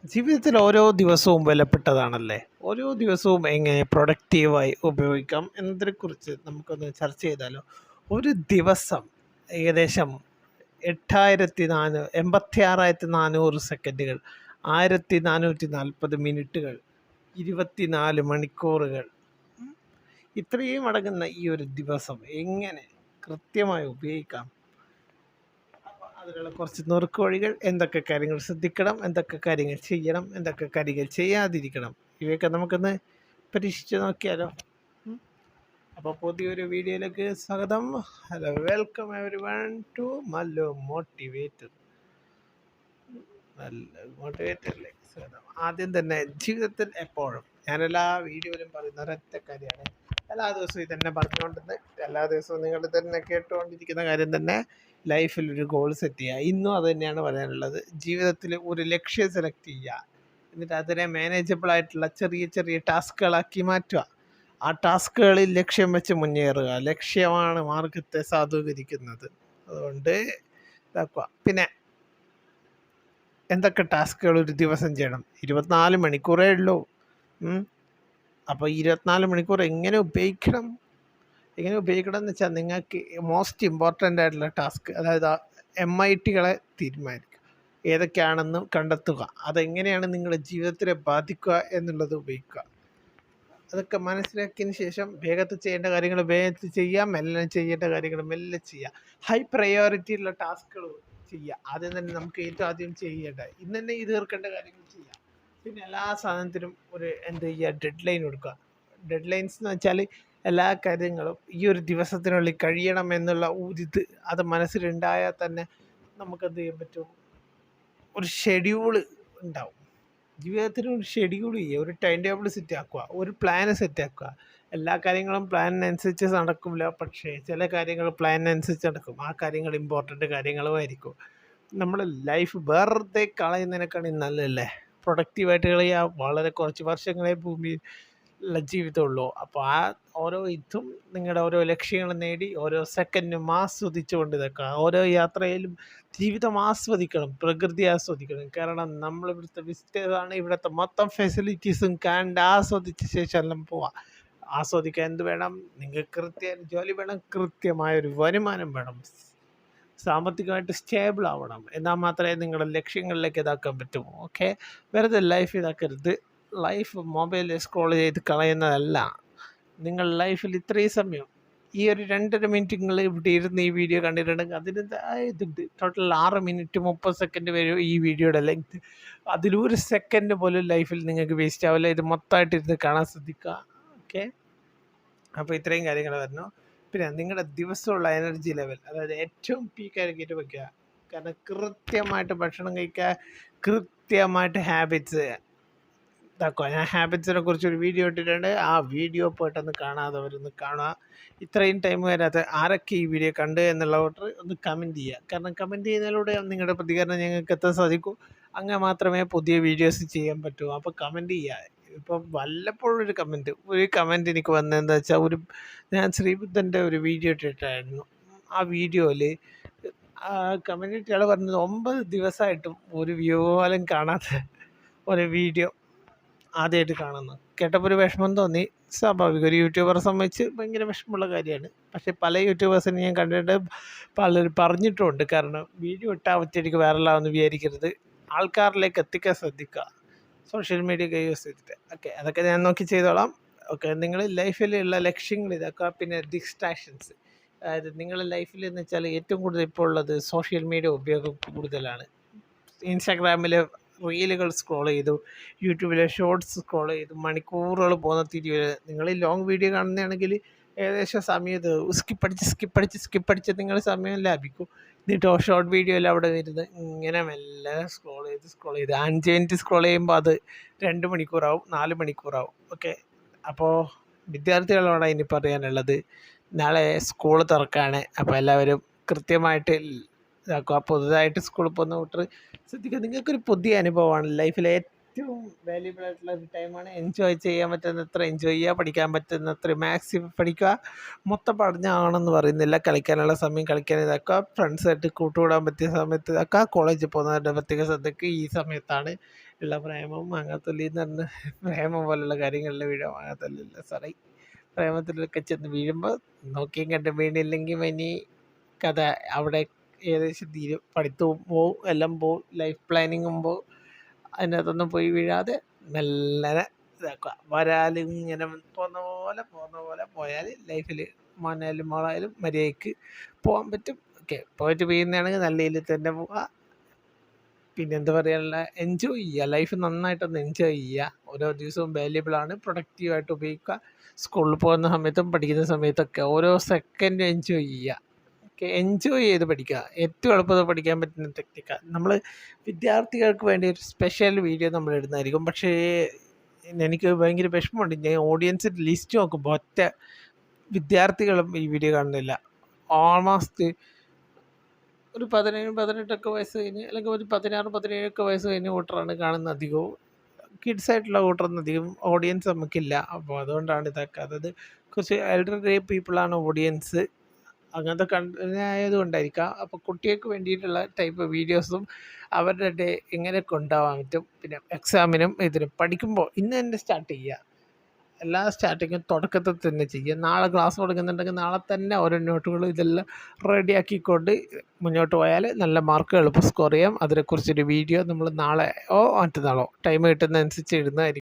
ജീവിതത്തിൽ ഓരോ ദിവസവും വിലപ്പെട്ടതാണല്ലേ. ഓരോ ദിവസവും എങ്ങനെ പ്രൊഡക്റ്റീവായി ഉപയോഗിക്കാം എന്നതിനെക്കുറിച്ച് നമുക്കൊന്ന് ചർച്ച ചെയ്താലോ. ഒരു ദിവസം ഏകദേശം 86,400 സെക്കൻഡുകൾ, 1440 മിനിറ്റുകൾ, 24 മണിക്കൂറുകൾ. ഇത്രയും അടങ്ങുന്ന ഈ ഒരു ദിവസം എങ്ങനെ കൃത്യമായി ഉപയോഗിക്കാം? അതിനുള്ള കുറച്ച് നുറുക്ക് വഴികൾ, എന്തൊക്കെ കാര്യങ്ങൾ ശ്രദ്ധിക്കണം, എന്തൊക്കെ കാര്യങ്ങൾ ചെയ്യണം, എന്തൊക്കെ കാര്യങ്ങൾ ചെയ്യാതിരിക്കണം, ഇവയൊക്കെ നമുക്കൊന്ന് പരീക്ഷിച്ച് നോക്കിയാലോ. അപ്പോൾ പുതിയൊരു വീഡിയോയിലേക്ക് സ്വാഗതം. Hello, welcome everyone to Mallu Motivator. മോട്ടിവേറ്ററിലേക്ക് സ്വാഗതം. ആദ്യം തന്നെ ജീവിതത്തിൽ എപ്പോഴും ഞാൻ എല്ലാ വീഡിയോയിലും പറയുന്ന ഒരൊറ്റ കാര്യമാണ്, എല്ലാ ദിവസവും ഇതന്നെ പറഞ്ഞുകൊണ്ടിരുന്നത്, എല്ലാ ദിവസവും നിങ്ങൾ തന്നെ കേട്ടുകൊണ്ടിരിക്കുന്ന കാര്യം തന്നെ, ലൈഫിൽ ഒരു ഗോൾ സെറ്റ് ചെയ്യുക. ഇന്നും അത് തന്നെയാണ് പറയാനുള്ളത്. ജീവിതത്തിൽ ഒരു ലക്ഷ്യം സെലക്ട് ചെയ്യുക, എന്നിട്ട് അതിനെ മാനേജബിൾ ആയിട്ടുള്ള ചെറിയ ചെറിയ ടാസ്കുകളാക്കി മാറ്റുക. ആ ടാസ്കുകളിൽ ലക്ഷ്യം വെച്ച് മുന്നേറുക. ലക്ഷ്യമാണ് മാർഗത്തെ സാധൂകരിക്കുന്നത്. അതുകൊണ്ട് ഇതാക്കുക. പിന്നെ എന്തൊക്കെ ടാസ്കുകൾ ഒരു ദിവസം ചെയ്യണം? 24 മണിക്കൂറേ ഉള്ളൂ. അപ്പോൾ 24 മണിക്കൂർ എങ്ങനെ ഉപയോഗിക്കണം എന്ന് വെച്ചാൽ, നിങ്ങൾക്ക് മോസ്റ്റ് ഇമ്പോർട്ടൻ്റ് ആയിട്ടുള്ള ടാസ്ക്, അതായത് MITകളെ തീരുമാനിക്കുക, ഏതൊക്കെയാണെന്ന് കണ്ടെത്തുക, അതെങ്ങനെയാണ് നിങ്ങളുടെ ജീവിതത്തിനെ ബാധിക്കുക എന്നുള്ളത് ഉപയോഗിക്കുക. അതൊക്കെ മനസ്സിലാക്കിയതിന് ശേഷം വേഗത്തിൽ ചെയ്യേണ്ട കാര്യങ്ങൾ വേഗത്തിൽ ചെയ്യാം, മെല്ലെ ചെയ്യേണ്ട കാര്യങ്ങൾ മെല്ലെ ചെയ്യുക. ഹൈ പ്രയോറിറ്റി ഉള്ള ടാസ്കുകൾ ചെയ്യുക. ആദ്യം തന്നെ നമുക്ക് ഏറ്റവും ആദ്യം ചെയ്യേണ്ട, ഇന്ന് തന്നെ ഇത് തീർക്കേണ്ട കാര്യങ്ങൾ ചെയ്യുക. പിന്നെ എല്ലാ സാധനത്തിനും ഒരു ഡെഡ് ലൈൻ കൊടുക്കുക. ഡെഡ് ലൈൻസ് എന്ന് വെച്ചാൽ എല്ലാ കാര്യങ്ങളും ഈ ഒരു ദിവസത്തിനുള്ളിൽ കഴിയണം എന്നുള്ള ഊരിത് അത് മനസ്സിലുണ്ടായാൽ തന്നെ നമുക്ക് എന്ത് ചെയ്യാൻ പറ്റും, ഒരു ഷെഡ്യൂള് ഉണ്ടാവും. ജീവിതത്തിന് ഒരു ഷെഡ്യൂൾ ചെയ്യുക, ഒരു ടൈം ടേബിൾ സെറ്റ് ആക്കുക, ഒരു പ്ലാൻ സെറ്റ് ആക്കുക. എല്ലാ കാര്യങ്ങളും പ്ലാനിനനുസരിച്ച് നടക്കില്ല, പക്ഷേ ചില കാര്യങ്ങൾ പ്ലാനിനനുസരിച്ച് നടക്കും. ആ കാര്യങ്ങൾ ഇമ്പോർട്ടൻ്റ് കാര്യങ്ങളുമായിരിക്കും. നമ്മൾ ലൈഫ് വെറുതെ കളയുന്നതിനേക്കാളും നല്ലതല്ലേ പ്രൊഡക്റ്റീവായിട്ട് കളയുക. വളരെ കുറച്ച് വർഷങ്ങളെ ഭൂമിയിൽ ജീവിതമുള്ളൂ. അപ്പോൾ ആ ഓരോ ഇതും നിങ്ങളുടെ ഓരോ ലക്ഷ്യങ്ങൾ നേടി ഓരോ സെക്കൻഡും ആസ്വദിച്ചുകൊണ്ട് നിൽക്കുക. ഓരോ യാത്രയിലും ജീവിതം ആസ്വദിക്കണം, പ്രകൃതി ആസ്വദിക്കണം. കാരണം നമ്മൾ ഇവിടുത്തെ വിസിറ്റേഴ്സാണ്. ഇവിടുത്തെ മൊത്തം ഫെസിലിറ്റീസും കണ്ട് ആസ്വദിച്ച ശേഷം എല്ലാം പോവാം. ആസ്വദിക്കാൻ എന്ത് വേണം? നിങ്ങൾക്ക് ജോലി വേണം, കൃത്യമായൊരു വരുമാനം വേണം, സാമ്പത്തികമായിട്ട് സ്റ്റേബിൾ ആവണം. എന്നാൽ മാത്രമേ നിങ്ങളുടെ ലക്ഷ്യങ്ങളിലേക്ക് ഇതാക്കാൻ പറ്റൂ. ഓക്കെ, വെറുതെ ലൈഫ് ഇതാക്കരുത്. ലൈഫ് മൊബൈൽ സ്ക്രോൾ ചെയ്ത് കളയുന്നതല്ല. നിങ്ങൾ ലൈഫിൽ ഇത്രയും സമയം, ഈ ഒരു 2.5 മിനിറ്റ് നിങ്ങൾ ഇവിടെ ഇരുന്ന് ഈ വീഡിയോ കണ്ടിട്ടുണ്ടെങ്കിൽ അതിന് ഇതുണ്ട്. ടോട്ടൽ 6 മിനിറ്റ് 30 സെക്കൻഡ് വരും ഈ വീഡിയോയുടെ ലെങ്ത്. അതിലൊരു സെക്കൻഡ് പോലും ലൈഫിൽ നിങ്ങൾക്ക് വേസ്റ്റ് ആവില്ല. ഇത് മൊത്തമായിട്ട് ഇരുന്ന് കാണാൻ ശ്രദ്ധിക്കുക. ഓക്കെ, അപ്പോൾ ഇത്രയും കാര്യങ്ങൾ വരുന്നു. പിന്നെ നിങ്ങളുടെ ദിവസമുള്ള എനർജി ലെവൽ, അതായത് ഏറ്റവും പീക്കായിട്ട് വയ്ക്കുക. കാരണം കൃത്യമായിട്ട് ഭക്ഷണം കഴിക്കുക, കൃത്യമായിട്ട് ഹാബിറ്റ്സ് ഇതാക്കുക. ഞാൻ ഹാബിറ്റ്സിനെ കുറിച്ചൊരു വീഡിയോ ഇട്ടിട്ടുണ്ട്. ആ വീഡിയോ പോയിട്ടൊന്ന് കാണാത്തവരൊന്ന് കാണുക. ഇത്രയും ടൈം വരാത്ത ആരൊക്കെ ഈ വീഡിയോ കണ്ട് എന്നുള്ള ഓർഡർ ഒന്ന് കമൻറ്റ് ചെയ്യുക. കാരണം കമൻറ്റ് ചെയ്യുന്നതിലൂടെ നിങ്ങളുടെ പ്രതികരണം ഞങ്ങൾക്ക് എത്താൻ സാധിക്കും. അങ്ങനെ മാത്രമേ പുതിയ വീഡിയോസ് ചെയ്യാൻ പറ്റൂ. അപ്പോൾ കമൻറ്റ് ചെയ്യുക. ഇപ്പം വല്ലപ്പോഴും ഒരു കമൻറ്റ് എനിക്ക് വന്നതെന്താ വെച്ചാൽ, ഞാൻ ശ്രീബുദ്ധൻ്റെ ഒരു വീഡിയോ ഇട്ടിട്ടായിരുന്നു. ആ വീഡിയോയിൽ കമ്മ്യൂണിറ്റി ആൾ പറഞ്ഞത് 9 ദിവസമായിട്ടും ഒരു വ്യൂ പോലും കാണാത്ത ഒരു വീഡിയോ ആദ്യമായിട്ട് കാണുന്നു. കേട്ടപ്പോൾ ഒരു വിഷമം തോന്നി. സ്വാഭാവികം, ഒരു യൂട്യൂബറെ സംബന്ധിച്ച് ഭയങ്കര വിഷമമുള്ള കാര്യമാണ്. പക്ഷേ പല യൂട്യൂബേഴ്സിനെ ഞാൻ കണ്ടിട്ട് പലരും പറഞ്ഞിട്ടുമുണ്ട്. കാരണം വീഡിയോ ഇട്ടാൽ ഒറ്റയടിക്ക് വൈറലാവുമെന്ന് വിചാരിക്കരുത്, ആൾക്കാരിലേക്ക് എത്തിക്കാൻ ശ്രദ്ധിക്കുക, സോഷ്യൽ മീഡിയ ഒക്കെ യൂസ് ചെയ്തിട്ട്. ഓക്കെ, അതൊക്കെ ഞാൻ നോക്കി ചെയ്തോളാം. ഓക്കെ, നിങ്ങൾ ലൈഫിലുള്ള ലക്ഷ്യങ്ങൾ ഇതാക്കുക. പിന്നെ ഡിസ്ട്രാക്ഷൻസ്, അതായത് നിങ്ങളുടെ ലൈഫിൽ എന്ന് വെച്ചാൽ ഏറ്റവും കൂടുതൽ ഇപ്പോൾ ഉള്ളത് സോഷ്യൽ മീഡിയ ഉപയോഗം കൂടുതലാണ്. ഇൻസ്റ്റാഗ്രാമിൽ റീലുകൾ സ്ക്രോൾ ചെയ്തു, യൂട്യൂബിലെ ഷോർട്സ് സ്ക്രോൾ ചെയ്തു, മണിക്കൂറുകൾ പോകുന്ന തിരിവ്. നിങ്ങൾ ലോങ് വീഡിയോ കാണുന്നതാണെങ്കിൽ ഏകദേശം സമയത്ത് സ്കിപ്പടിച്ച് നിങ്ങൾ സമയം ലാഭിക്കും. എന്നിട്ടോ ഷോർട്ട് വീഡിയോയിൽ അവിടെ വരുന്നത് ഇങ്ങനെ മെല്ലെ സ്ക്രോൾ ചെയ്ത് 5 മിനിറ്റ് സ്ക്രോൾ ചെയ്യുമ്പോൾ അത് 2 മണിക്കൂറാവും, 4 മണിക്കൂറാവും. ഓക്കെ, അപ്പോൾ വിദ്യാർത്ഥികളോടാണ് ഇനി പറയാനുള്ളത്, നാളെ സ്കൂൾ തുറക്കുകയാണ്. അപ്പോൾ എല്ലാവരും കൃത്യമായിട്ട് ഇതാക്കുക. പുതുതായിട്ട് സ്കൂളിൽ പോകുന്ന കൂട്ടർ ശ്രദ്ധിക്കുക. നിങ്ങൾക്കൊരു പുതിയ അനുഭവമാണ് ലൈഫിലെ ഏറ്റവും വാല്യുബിൾ ആയിട്ടുള്ള ഒരു ടൈമാണ്. എൻജോയ് ചെയ്യാൻ പറ്റുന്നത്ര എൻജോയ് ചെയ്യുക, പഠിക്കാൻ പറ്റുന്നത്ര മാക്സിമം പഠിക്കുക. മൊത്തം പഠനമാണെന്ന് പറയുന്നില്ല, കളിക്കാനുള്ള സമയം കളിക്കാൻ ഇതാക്കുക, ഫ്രണ്ട്സായിട്ട് കൂട്ടുകൂടാൻ പറ്റിയ സമയത്ത് ഇതാക്കുക, കോളേജിൽ പോകുന്നവരുടെ പ്രത്യേക ശ്രദ്ധയ്ക്ക് ഈ സമയത്താണ് ഉള്ള പ്രേമം അങ്ങനത്തൊല്ലിന്ന് പറഞ്ഞ് പ്രേമം പോലുള്ള കാര്യങ്ങളിൽ വീഴും. അങ്ങനത്തൊല്ലില്ല സോറി, പ്രേമത്തിലൊക്കെ ചെന്ന് വീഴുമ്പോൾ നോക്കിയും കണ്ട് വീണില്ലെങ്കിൽ ഇനി കഥ അവിടെ ഏകദേശം തീരും. പഠിത്തവും പോവും, എല്ലാം പോവും, ലൈഫ് പ്ലാനിങ്ങും പോവും. അതിനകത്തൊന്നും പോയി വീഴാതെ മെല്ലനെ ഇതാക്കുക. വരാലും ഇങ്ങനെ പോകുന്ന പോലെ പോയാൽ ലൈഫിൽ മോനായാലും മോളായാലും മര്യാദയ്ക്ക് പോകാൻ പറ്റും. ഓക്കെ, പോയിട്ട് വീഴുന്നതാണെങ്കിൽ നല്ല രീതിയിൽ തന്നെ പോവുക. പിന്നെ എന്താ പറയാനുള്ള, എൻജോയ് ചെയ്യുക, ലൈഫ് നന്നായിട്ടൊന്ന് എൻജോയ് ചെയ്യുക. ഓരോ ദിവസവും വാല്യുബിളാണ്, പ്രൊഡക്റ്റീവായിട്ട് ഉപയോഗിക്കുക. സ്കൂളിൽ പോകുന്ന സമയത്തും പഠിക്കുന്ന സമയത്തൊക്കെ ഓരോ സെക്കൻഡും എൻജോയ് ചെയ്യുക. ഓക്കെ, എൻജോയ് ചെയ്ത് പഠിക്കുക. ഏറ്റവും എളുപ്പത്തിൽ പഠിക്കാൻ പറ്റുന്ന ടെക്നിക്കാണ്. നമ്മൾ വിദ്യാർത്ഥികൾക്ക് വേണ്ടി ഒരു സ്പെഷ്യൽ വീഡിയോ നമ്മൾ ഇടുന്നതായിരിക്കും. പക്ഷേ എനിക്ക് ഭയങ്കര വിഷമമുണ്ട്, ഞാൻ ഓഡിയൻസിൻ്റെ ലിസ്റ്റ് നോക്കുമ്പോൾ ഒറ്റ വിദ്യാർത്ഥികളും ഈ വീഡിയോ കാണുന്നില്ല. ഓൾമോസ്റ്റ് ഒരു 17-18 വയസ്സ് കഴിഞ്ഞ്, അല്ലെങ്കിൽ ഒരു 16-17 വയസ്സ് കഴിഞ്ഞ കൂട്ടറാണ് കാണുന്നത് അധികവും. കിഡ്സായിട്ടുള്ള കൂട്ടറൊന്നും അധികം ഓഡിയൻസ് നമുക്കില്ല. അപ്പോൾ അതുകൊണ്ടാണ് ഇതൊക്കെ. അതായത് കുറച്ച് എൽഡർലി പീപ്പിളാണ് ഓഡിയൻസ്. അങ്ങനത്തെ ആയതുകൊണ്ടായിരിക്കാം. അപ്പോൾ കുട്ടികൾക്ക് വേണ്ടിയിട്ടുള്ള ടൈപ്പ് വീഡിയോസും അവരുടെ ഡേ എങ്ങനെ കൊണ്ടുപോകാൻ പറ്റും, പിന്നെ എക്സാമിനും ഇതിനും പഠിക്കുമ്പോൾ ഇന്ന് തന്നെ സ്റ്റാർട്ട് ചെയ്യുക. എല്ലാ സ്റ്റാർട്ടിങ്ങും തുടക്കത്തിൽ തന്നെ ചെയ്യുക. നാളെ ക്ലാസ് തുടങ്ങുന്നുണ്ടെങ്കിൽ നാളെ തന്നെ ഓരോ നോട്ടുകളും ഇതെല്ലാം റെഡിയാക്കിക്കൊണ്ട് മുന്നോട്ട് പോയാൽ നല്ല മാർക്ക് എളുപ്പം സ്കോർ ചെയ്യാം. അതിനെക്കുറിച്ചൊരു വീഡിയോ നമ്മൾ നാളെയോ മറ്റന്നാളോ ടൈം കിട്ടുന്നതനുസരിച്ച് ഇടുന്നതായിരിക്കും.